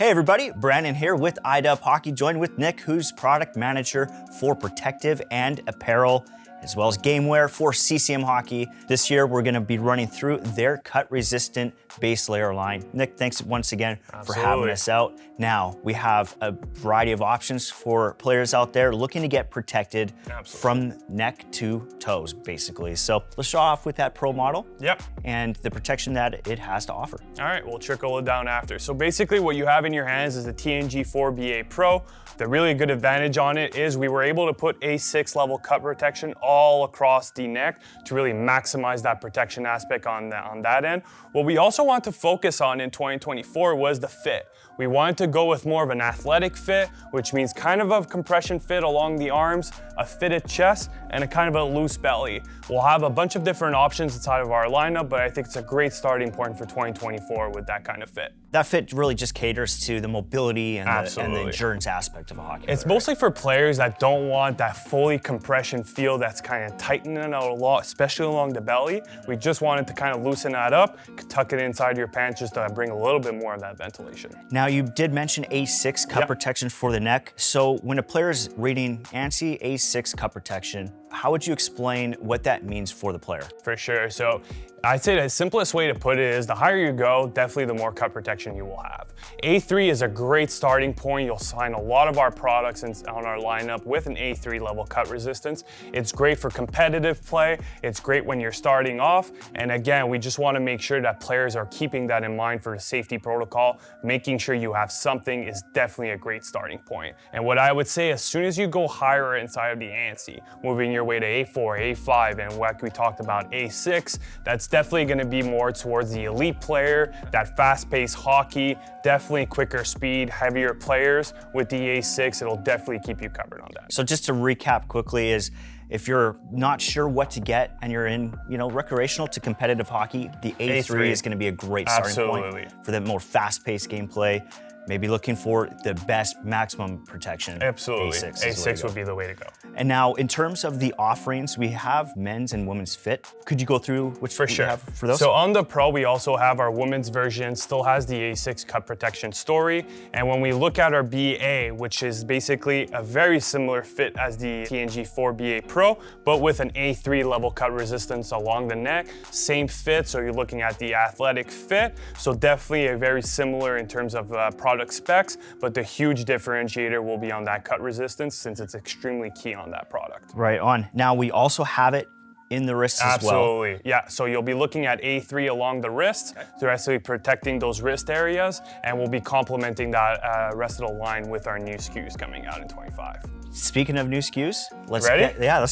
Hey everybody, Brandon here with iDub Hockey, joined with Nick, who's product manager for protective and apparel, as well as gameware for CCM Hockey. This year, we're gonna be running through their cut-resistant base layer line. Nick, thanks once again for having us out. Now, we have a variety of options for players out there looking to get protected from neck to toes, basically. So let's show off with that Pro model. Yep. And the protection that it has to offer. All right, we'll trickle it down after. So basically what you have in your hands is the TNG 4BA Pro. The really good advantage on it is we were able to put A6 level cut protection all across the neck to really maximize that protection aspect on that end. What we also want to focus on in 2024 was the fit. We wanted to go with more of an athletic fit, which means kind of a compression fit along the arms, a fitted chest, and a kind of a loose belly. We'll have a bunch of different options inside of our lineup, but I think it's a great starting point for 2024 with that kind of fit. That fit really just caters to the mobility and the endurance aspect of a hockey player. It's mostly for players that don't want that fully compression feel that's kind of tightening out a lot, especially along the belly. We just wanted to kind of loosen that up, tuck it inside your pants just to bring a little bit more of that ventilation. Now, you did mention A6 cut protection for the neck. So when a player's reading ANSI A6 cut protection, how would you explain what that means for the player? For sure. So I'd say the simplest way to put it is the higher you go, definitely the more cut protection you will have. A3 is a great starting point. You'll find a lot of our products on our lineup with an A3 level cut resistance. It's great for competitive play. It's great when you're starting off. And again, we just want to make sure that players are keeping that in mind for the safety protocol. Making sure you have something is definitely a great starting point. And what I would say, as soon as you go higher inside of the ANSI, moving your way to A4, A5, and what we talked about, A6, that's definitely going to be more towards the elite player, that fast-paced hockey, definitely quicker speed, heavier players. With the A6, it'll definitely keep you covered on that. So just to recap quickly is, if you're not sure what to get and you're in, recreational to competitive hockey, the A3 is going to be a great starting point for the more fast-paced gameplay. Maybe looking for the best maximum protection. Absolutely. A6 would be the way to go. And now, in terms of the offerings, we have men's and women's fit. Could you go through which you have for those? So on the Pro, we also have our women's version, still has the A6 cut protection story. And when we look at our BA, which is basically a very similar fit as the TNG 4BA Pro, but with an A3 level cut resistance along the neck, same fit, so you're looking at the athletic fit. So definitely a very similar in terms of product specs, but the huge differentiator will be on that cut resistance since it's extremely key on that product. Right on. Now we also have it in the wrists as well. Absolutely, yeah. So you'll be looking at A3 along the wrist, so actually protecting those wrist areas, and we'll be complementing that rest of the line with our new SKUs coming out in 25. Speaking of new SKUs, let's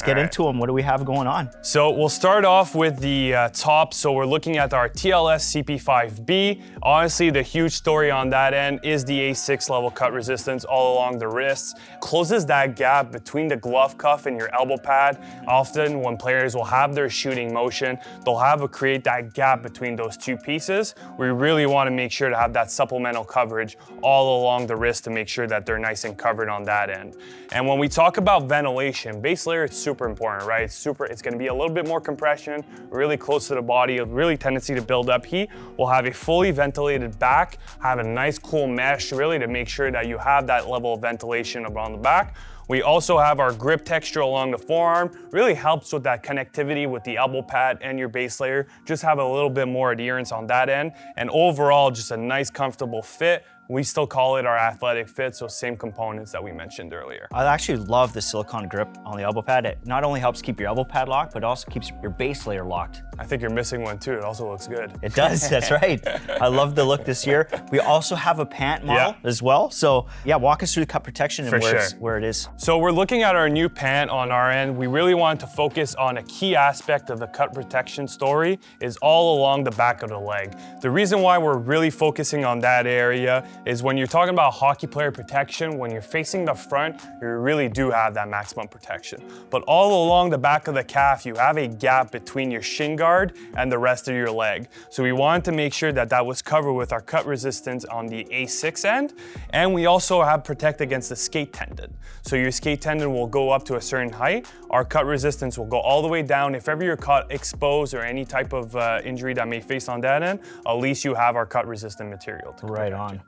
get into them. What do we have going on? So we'll start off with the top. So we're looking at our TLS CP5B. Honestly, the huge story on that end is the A6 level cut resistance all along the wrists. Closes that gap between the glove cuff and your elbow pad. Often when players will have their shooting motion, they'll create that gap between those two pieces. We really want to make sure to have that supplemental coverage all along the wrist to make sure that they're nice and covered on that end. And when we talk about ventilation, base layer is super important, right? It's going to be a little bit more compression, really close to the body, a really tendency to build up heat. We'll have a fully ventilated back, have a nice cool mesh really to make sure that you have that level of ventilation around the back. We also have our grip texture along the forearm, really helps with that connectivity with the elbow pad and your base layer. Just have a little bit more adherence on that end. And overall, just a nice, comfortable fit. We still call it our athletic fit, so same components that we mentioned earlier. I actually love the silicone grip on the elbow pad. It not only helps keep your elbow pad locked, but also keeps your base layer locked. I think you're missing one too. It also looks good. It does, that's right. I love the look this year. We also have a pant model as well. So yeah, walk us through the cut protection and where it is. So we're looking at our new pant on our end. We really wanted to focus on a key aspect of the cut protection story is all along the back of the leg. The reason why we're really focusing on that area is when you're talking about hockey player protection, when you're facing the front, you really do have that maximum protection. But all along the back of the calf, you have a gap between your shin guard and the rest of your leg. So we wanted to make sure that that was covered with our cut resistance on the A6 end. And we also have protect against the skate tendon. So your skate tendon will go up to a certain height. Our cut resistance will go all the way down. If ever you're caught exposed or any type of injury that may face on that end, at least you have our cut resistant material to right on.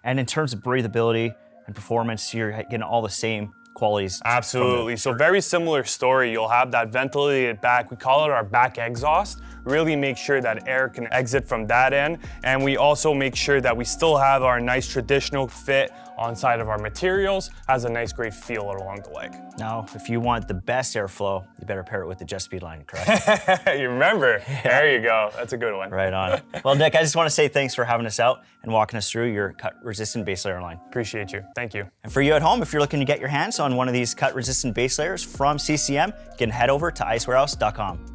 And in terms of breathability and performance, you're getting all the same qualities. Absolutely. So very similar story. You'll have that ventilated back. We call it our back exhaust. Really make sure that air can exit from that end. And we also make sure that we still have our nice traditional fit on side of our materials. Has a nice great feel along the leg. Now, if you want the best airflow, you better pair it with the Just Speed line, correct? You remember? Yeah. There you go. That's a good one. Right on. Well, Nick, I just want to say thanks for having us out and walking us through your cut-resistant base layer line. Appreciate you. Thank you. And for you at home, if you're looking to get your hands on one of these cut-resistant base layers from CCM, you can head over to icewarehouse.com.